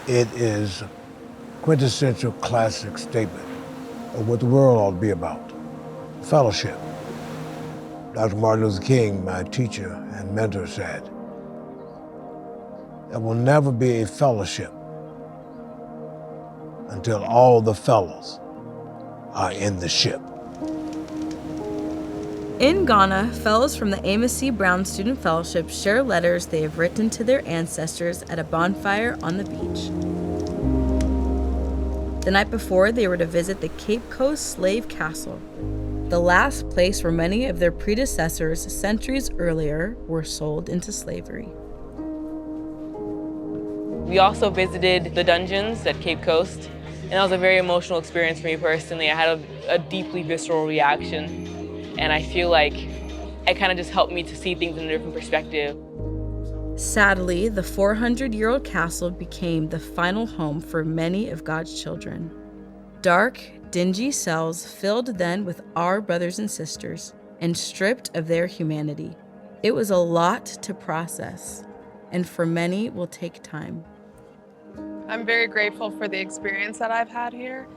It is a quintessential classic statement of what the world ought to be about, fellowship. Dr. Martin Luther King, my teacher and mentor, said, there will never be a fellowship until all the fellows are in the ship. In Ghana, fellows from the Amos C. Brown Student Fellowship share letters they have written to their ancestors at a bonfire on the beach. The night before, they were to visit the Cape Coast Slave Castle, the last place where many of their predecessors centuries earlier were sold into slavery. We also visited the dungeons at Cape Coast, and that was a very emotional experience for me personally. I had a deeply visceral reaction. And I feel like it kind of just helped me to see things in a different perspective. Sadly, the 400-year-old castle became the final home for many of God's children. Dark, dingy cells filled then with our brothers and sisters and stripped of their humanity. It was a lot to process, and for many will take time. I'm very grateful for the experience that I've had here.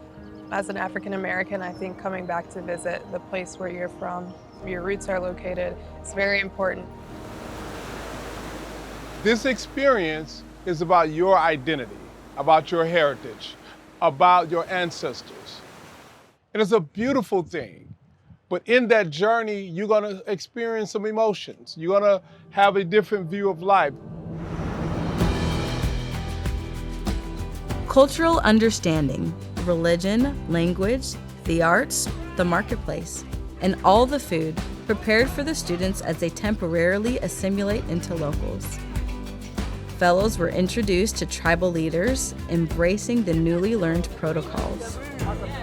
As an African American, I think coming back to visit the place where you're from, where your roots are located, is very important. This experience is about your identity, about your heritage, about your ancestors. And it's a beautiful thing. But in that journey, you're gonna experience some emotions. You're gonna have a different view of life. Cultural understanding, religion, language, the arts, the marketplace, and all the food prepared for the students as they temporarily assimilate into locals. Fellows were introduced to tribal leaders, embracing the newly learned protocols,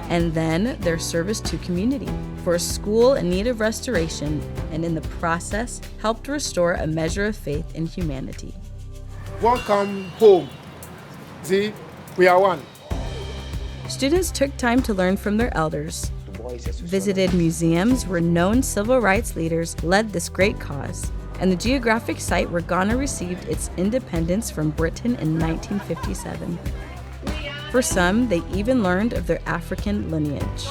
and then their service to community for a school in need of restoration, and in the process helped restore a measure of faith in humanity. Welcome home. See, we are one. Students took time to learn from their elders, visited museums where known civil rights leaders led this great cause, and the geographic site where Ghana received its independence from Britain in 1957. For some, they even learned of their African lineage.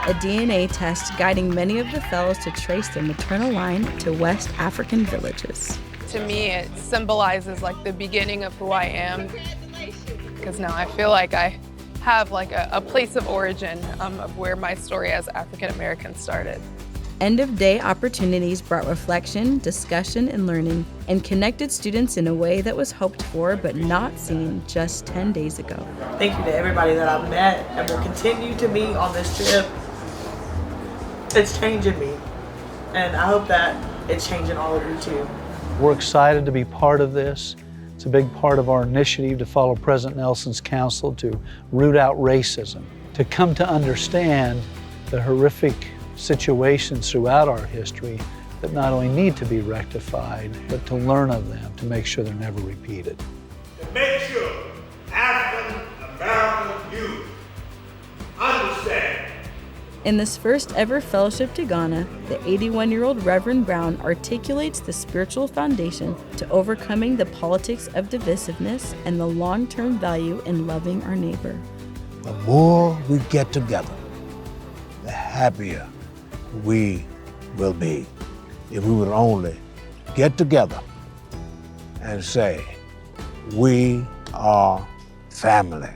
A DNA test guiding many of the fellows to trace their maternal line to West African villages. To me, it symbolizes like the beginning of who I am, because now I feel like I have like a place of origin of where my story as African American started. End-of-day opportunities brought reflection, discussion, and learning, and connected students in a way that was hoped for but not seen just 10 days ago. Thank you to everybody that I've met and will continue to meet on this trip. It's changing me, and I hope that it's changing all of you too. We're excited to be part of this. It's a big part of our initiative to follow President Nelson's counsel to root out racism, to come to understand the horrific situations throughout our history that not only need to be rectified, but to learn of them, to make sure they're never repeated. To make sure African American youth understand. In this first ever fellowship to Ghana, the 81-year-old Reverend Brown articulates the spiritual foundation to overcoming the politics of divisiveness and the long-term value in loving our neighbor. The more we get together, the happier we will be. If we would only get together and say, we are family.